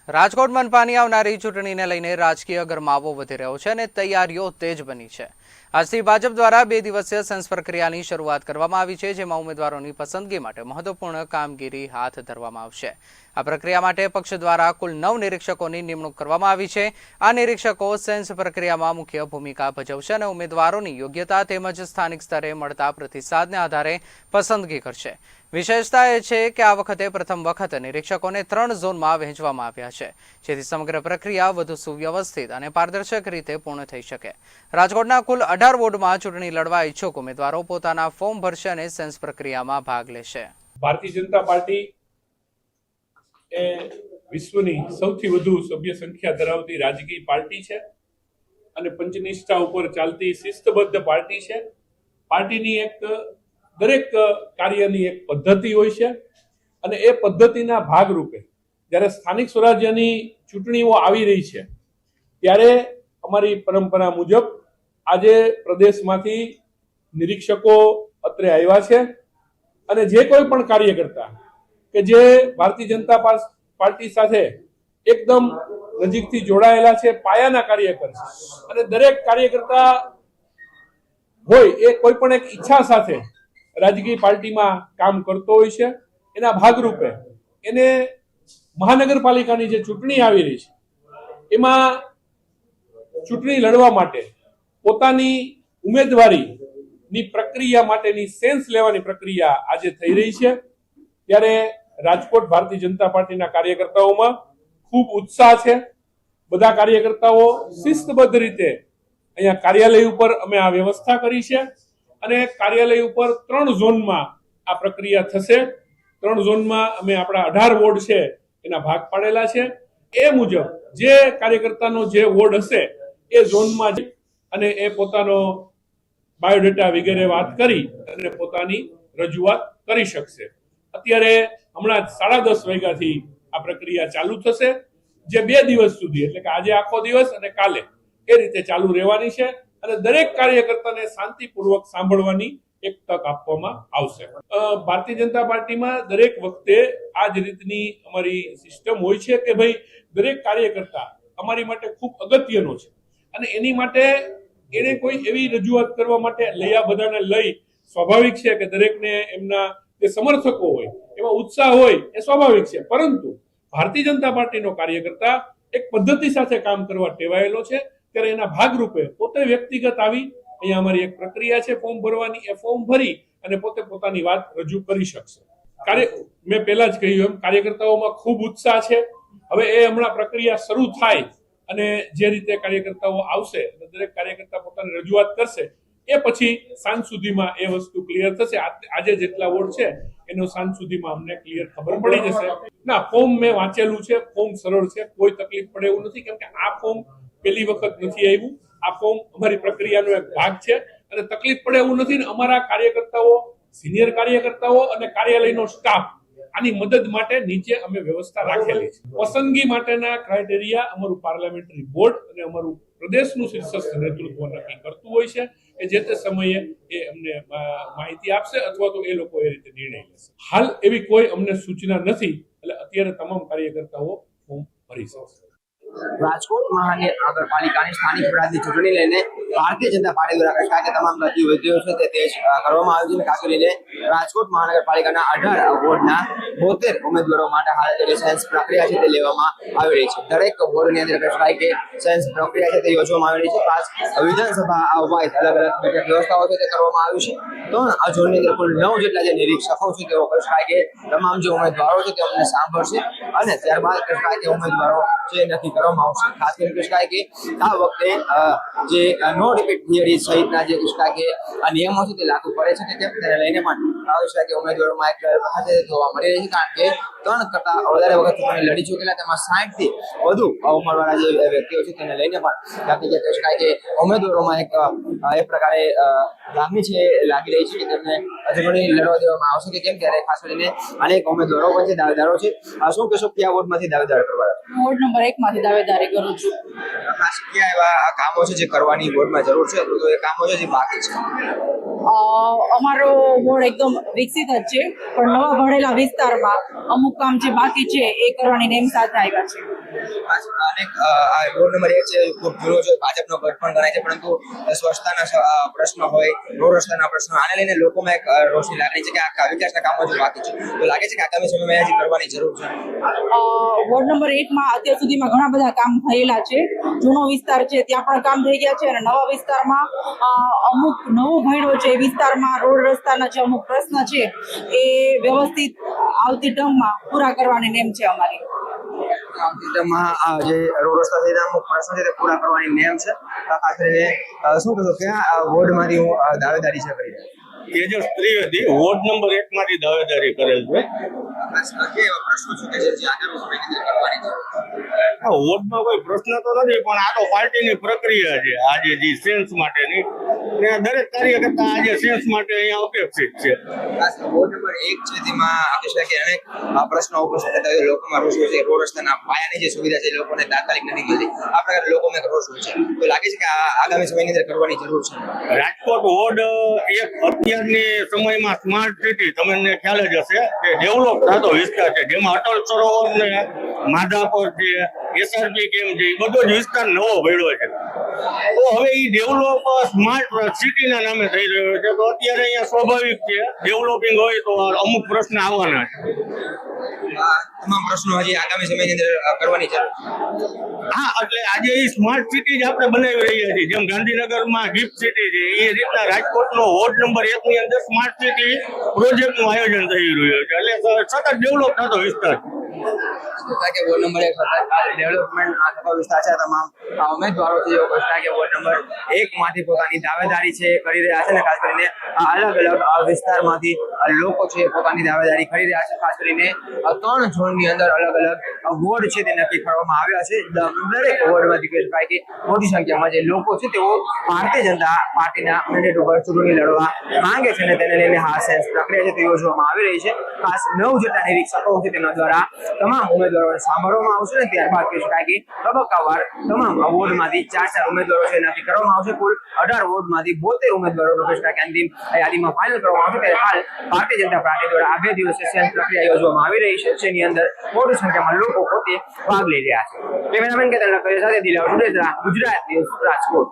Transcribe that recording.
રાજકોટ મનપાની આવનારી ચૂંટણીને લઈને રાજકીય ગરમાવો વધી રહ્યો છે અને તૈયારીઓ તેજ બની છે। આજથી ભાજપ દ્વારા 2 દિવસીય સેન્સ પ્રક્રિયાની શરૂઆત કરવામાં આવી છે, જેમાં ઉમેદવારોની પસંદગી માટે મહત્વપૂર્ણ કામગીરી હાથ ધરવામાં આવશે। આ પ્રક્રિયા માટે પક્ષ દ્વારા કુલ 9 નિરીક્ષકોની નિમણૂક કરવામાં આવી છે। આ નિરીક્ષકો સેન્સ પ્રક્રિયામાં મુખ્ય ભૂમિકા ભજવશે અને ઉમેદવારોની યોગ્યતા તેમજ સ્થાનિક સ્તરે મળતા પ્રતિસાદને આધારે પસંદગી કરશે। વિશેષતા એ છે કે આ વખતે પ્રથમ વખત નિરીક્ષકોને 3 ઝોનમાં વહેંચવામાં આવ્યા છે, જેથી સમગ્ર પ્રક્રિયા વધુ સુવ્યવસ્થિત અને પારદર્શક રીતે પૂર્ણ થઈ શકે। રાજકોટના કુલ 18 વોર્ડમાં ચૂંટણી લડવા ઈચ્છુક ઉમેદવારો પોતાના ફોર્મ ભરશે અને સેન્સ પ્રક્રિયામાં ભાગ લેશે। ભારતીય જનતા પાર્ટી એ વિશ્વની સૌથી વધુ સભ્ય સંખ્યા ધરાવતી રાજકીય પાર્ટી છે અને પંચનિષ્ઠા ઉપર ચાલતી શિસ્તબદ્ધ પાર્ટી છે। પાર્ટીની દરેક કાર્યની એક પદ્ધતિ હોય છે અને એ પદ્ધતિના ભાગરૂપે જ્યારે સ્થાનિક સ્વરાજ્યની ચૂંટણીઓ આવી રહી છે ત્યારે અમારી પરંપરા મુજબ આજે પ્રદેશમાંથી નિરીક્ષકો અત્રે આવ્યા છે અને જે કોઈ પણ કાર્યકર્તા કે જે ભારતીય જનતા પાર્ટી સાથે એકદમ નજીકથી જોડાયેલા છે, પાયાના કાર્યકર છે અને દરેક કાર્યકર્તા હોય એ કોઈ પણ એક ઈચ્છા સાથે રાજકીય પાર્ટીમાં કામ કરતો હોય છે। એના ભાગરૂપે એને મહાનગરપાલિકાની જે ચૂંટણી આવી રહી છે એમાં ચૂંટણી લડવા માટે પોતાની ઉમેદવારીની પ્રક્રિયા માટેની સેન્સ લેવાની પ્રક્રિયા આજે થઈ રહી છે। ત્યારે રાજકોટ ભારતીય જનતા પાર્ટીના કાર્યકર્તાઓમાં ખૂબ ઉત્સાહ છે। બધા કાર્યકર્તાઓ શિસ્તબદ્ધ રીતે અહીંયા કાર્યાલય ઉપર અમે આ વ્યવસ્થા કરી છે અને કાર્યાલય ઉપર 3 ઝોનમાં આ પ્રક્રિયા થશે। 3 ઝોનમાં અમે આપણા 18 વોર્ડ છે એના ભાગ પાડેલા છે। એ મુજબ જે કાર્યકર્તાનો જે વોર્ડ હશે એ ઝોનમાં અને એ પોતાનો બાયોડેટા વગેરે વાત કરી અને પોતાની રજૂઆત કરી શકશે। અત્યારે હમણાં 10:30 વાગ્યાથી આ પ્રક્રિયા ચાલુ થશે, જે 2 દિવસ સુધી એટલે કે આજે આખો દિવસ અને કાલે એ રીતે ચાલુ રહેવાની છે અને દરેક કાર્યકર્તાને શાંતિપૂર્વક સાંભળવાની એક તક આપવામાં આવશે। ભારતીય જનતા પાર્ટીમાં દરેક વખતે આ જ રીતની અમારી સિસ્ટમ હોય છે કે ભાઈ દરેક કાર્યકર્તા અમારી માટે ખૂબ અગત્યનો છે અને એની માટે એને કોઈ એવી રજૂઆત કરવા માટે બધાને લઈ સ્વાભાવિક છે કે દરેકને એમના જે સમર્થકો હોય એમાં ઉત્સાહ હોય એ સ્વાભાવિક છે, પરંતુ ભારતીય જનતા પાર્ટીનો કાર્યકર્તા એક પદ્ધતિ સાથે કામ કરવા ટેવાયેલો છે। ત્યારે એના ભાગરૂપે પોતે વ્યક્તિગત આવી અહીંયા અમારી એક પ્રક્રિયા છે ફોર્મ ભરવાની, એ ફોર્મ ભરી અને પોતે પોતાની વાત રજૂ કરી શકશે। મેં પહેલા જ કહ્યું એમ કાર્યકર્તાઓમાં ખૂબ ઉત્સાહ છે। હવે એ હમણાં પ્રક્રિયા શરૂ થાય અને જે રીતે કાર્યકર્તાઓ આવશે અને દરેક કાર્યકર્તા પોતાની રજૂઆત કરશે એ પછી સાંજ સુધીમાં એ વસ્તુ ક્લિયર થશે। આજે જેટલા વોર્ડ છે એનો સાંજ સુધીમાં અમને ક્લિયર ખબર પડી જશે। ના, ફોર્મ મેં વાંચેલું છે, ફોર્મ સરળ છે, કોઈ તકલીફ પડે એવું નથી, કેમ કે આ ફોર્મ પહેલી વખત નથી આવ્યું। આ ફોર્મ અમારી પ્રક્રિયાનો એક ભાગ છે અને તકલીફ પડે એવું નથી। અમારા કાર્યકર્તાઓ, સિનિયર કાર્યકર્તાઓ અને કાર્યાલયનો સ્ટાફ આની મદદ માટે નીચે અમે વ્યવસ્થા રાખેલી છે। પસંદગી માટેના ક્રાઇટેરિયા અમારું પાર્લામેન્ટરી બોર્ડ અને અમારું પ્રદેશનું શીર્ષસ્થ નેતૃત્વ નક્કી કરતું હોય છે કે જે તે સમયે એ અમને માહિતી આપશે અથવા તો એ લોકો એ રીતે નિર્ણય લેશે। હાલ એવી કોઈ અમને સૂચના નથી, એટલે અત્યારે તમામ કાર્યકર્તાઓ ફોર્મ ભરી શકશે। રાજકોટ મહાનગરપાલિકાની સ્થાનિક સ્વરાજની ચૂંટણી લઈને ભારતીય જનતા પાર્ટી દ્વારા કહેવાય કે તમામ ગતિવિધિઓ છે તે તેજ કરવામાં આવી છે। ખાસ કરીને રાજકોટ મહાનગરપાલિકાના 18 વોર્ડના 72 ઉમેદવારો માટે હાલ જે સેન્સ પ્રક્રિયા છે તે લેવામાં આવી રહી છે। દરેક વોર્ડની અંદર કહેવાય કે સેન્સ પ્રક્રિયા છે તે યોજવામાં આવી રહી છે। ખાસ વિધાનસભા વાઇઝ અલગ અલગ બેઠક વ્યવસ્થાઓ છે તે કરવામાં આવી છે। તો આ ઝોનની અંદર કુલ 9 જેટલા જે નિરીક્ષકો છે તેઓ કહેવાય કે તમામ જે ઉમેદવારો છે તે અમને સાંભળશે અને ત્યારબાદ કહેવાય કે ઉમેદવારો જે નક્કી કરવામાં આવશે। ખાસ કરીને કહેવાય કે આ વખતે જે નો રિપીટ થિયરી સહિતના જે કહેવાય કે આ નિયમો છે તે લાગુ પડે છે કે કેમ તેને લઈને પણ કહેવાય કે ઉમેદવારોમાં એક જોવા મળી રહી છે, કારણ કે 3 કરતા વધારે વખત ચૂંટણી લડી ચૂકેલા તેમાં 60 થી વધુ ઉંમરવાળા જે વ્યક્તિઓ છે તેને લઈને પણ ત્યાંથી જે કહેવાય કે ઉમેદવારોમાં એક પ્રકારે લાગણી છે લાગી રહી છે કે તેમને ચૂંટણી લડવા દેવામાં આવશે કે કેમ, ત્યારે ખાસ કરીને અનેક ઉમેદવારો પણ છે, દાવેદારો છે। શું કહેશો કયા વોર્ડમાંથી દાવેદાર કરવા? વોર્ડ નંબર 1 માંથી દાવેદારી કરું છું। ખાસ કયા એવા કામો છે જે કરવાની વોર્ડમાં જરૂર છે, તો એ કામો છે જે બાકી છે? અમારો વોર્ડ એકદમ વિકસિત જ છે, પણ નવા ભણેલા વિસ્તારમાં અમુક કામ જે બાકી છે એ કરવાની નેમ સાથે આવ્યા છે। અનેક વોર્ડ નંબર 1 છે ખૂબ જૂનો છે, ભાજપનો ગઢ પણ ગણાય છે, પરંતુ સ્વચ્છતાના પ્રશ્નો હોય, રોડ રસ્તાના પ્રશ્નો, આને લઈને લોકોમાં એક રોષની લાગણી છે કે આ વિકાસના કામો હજુ બાકી છે. તો લાગે છે કે આગામી સમયમાં હજી કરવાની જરૂર છે. વોર્ડ નંબર 1માં અત્યાર સુધીમાં ઘણા બધા કામ થયેલા છે. જૂનો વિસ્તાર છે ત્યાં પણ કામ થઈ ગયા છે અને નવા વિસ્તારમાં અમુક નવું ભણ્યો છે. એ વિસ્તારમાં રોડ રસ્તાના જે અમુક પ્રશ્ન છે એ વ્યવસ્થિત આવતી ટર્મમાં પૂરા કરવાની નેમ છે અમારી. જે રોડ રસ્તા છે અમુક પ્રશ્નો છે તે પૂરા કરવાની નેમ છે. ખાસ કરીને શું કહેશો ક્યાં વોર્ડમાંથી હું દાવેદારી છે કરી તેજસ ત્રિવેદી વોર્ડ નંબર 1 માંથી દાવેદારી કરેલ છે. વોર્ડમાં કોઈ પ્રશ્ન તો નથી, પણ આ તો પાર્ટીની પ્રક્રિયા છે આજે જે સેન્સ માટેની, ને દરેક કાર્યકર્તા આજે સેન્સ માટે અહીંયા અપેક્ષિત છે. વોર્ડ નંબર 1 છે તેમાં આપણે કે અનેક પ્રશ્નો ઉપસ્થિત થતા હોય, લોકોમાં રોષ હોય છે. રોડ રસ્તાના પાયાની જે સુવિધા છે લોકોને તાત્કાલિક નથી મળતી. આ પ્રકારે લોકોમાં રોષ હોય છે. તો લાગે છે કે આગામી સમયની અંદર કરવાની જરૂર છે. રાજકોટ વોર્ડ એક અત્યારની સમયમાં સ્માર્ટ સિટી, તમને ખ્યાલ જ હશે કે ડેવલપ થતો વિસ્તાર છે, જેમાં અટલ સરોવર ને માધાપર છે, એસઆરપી કેમ છે, એ બધો જ વિસ્તાર નવો ભર્યો છે. તો હવે એ ડેવલપ સ્માર્ટ સિટીના નામે થઈ રહ્યો છે. તો અત્યારે અહીંયા સ્વાભાવિક છે ડેવલપિંગ હોય તો અમુક પ્રશ્ન આવવાના છે. તમામ પ્રશ્નો હજી આગામી સમયની અંદર કરવાની જરૂર છે. હા, એટલે આજે એ સ્માર્ટ સિટી જ આપણે બનાવી રહ્યા છીએ. જેમ ગાંધીનગરમાં ગિફ્ટ સિટી છે, એ રીતના રાજકોટનો વોર્ડ નંબર 1 ની અંદર સ્માર્ટ સિટી પ્રોજેક્ટનું આયોજન થઈ રહ્યું છે. એટલે સતત ડેવલપ થતો વિસ્તાર કે વોર્ડ નંબર 1 ડેવલપમેન્ટ થતો વિસ્તાર છે. તમામ ઉમેદવારો છે કે વોર્ડ નંબર 1 માંથી પોતાની દાવેદારી છે કરી રહ્યા છે. અને ખાસ કરીને અલગ અલગ વિસ્તારમાંથી લોકો છે પોતાની દાવેદારી કરી રહ્યા છે. ખાસ કરીને 3 ઝોનની અંદર અલગ અલગ વોર્ડ છે તે નક્કી કરવામાં આવ્યા છે. દરેક વોર્ડમાંથી કહી શકાય કે મોટી સંખ્યામાં જે લોકો છે તેઓ ભારતીય જનતા પાર્ટીના મેન્ડેટ ઉપર ચૂંટણી લડવા માંગે છે અને તેને લઈને આ સેન્સ પ્રક્રિયા છે તે યોજવામાં આવી રહી છે. ખાસ 9 જેટલા નિરીક્ષકો છે તેના દ્વારા તમામ ઉમેદવારોને સાંભળવામાં આવશે ને ત્યારબાદ કહી શકાય કે તબક્કાવાર તમામ વોર્ડમાંથી 4 ઉમેદવારો છે નક્કી કરવામાં આવશે. કુલ 18 વોર્ડમાંથી 72 ઉમેદવારોનો કહી શકાય કે અંતિમ યાદીમાં ફાઇનલ કરવામાં આવશે. ત્યારે હાલ ભારતીય જનતા પાર્ટી દ્વારા આ 2 દિવસીય સેન્સ પ્રક્રિયા યોજવામાં આવી રહી છે, જેની અંદર મોટી સંખ્યામાં લોકો પોતે ભાગ લઈ રહ્યા છે. કેમેરામેન કેતન લખે સાથે દિલાવર સુરેદ્રા, ગુજરાત ન્યૂઝ, રાજકોટ.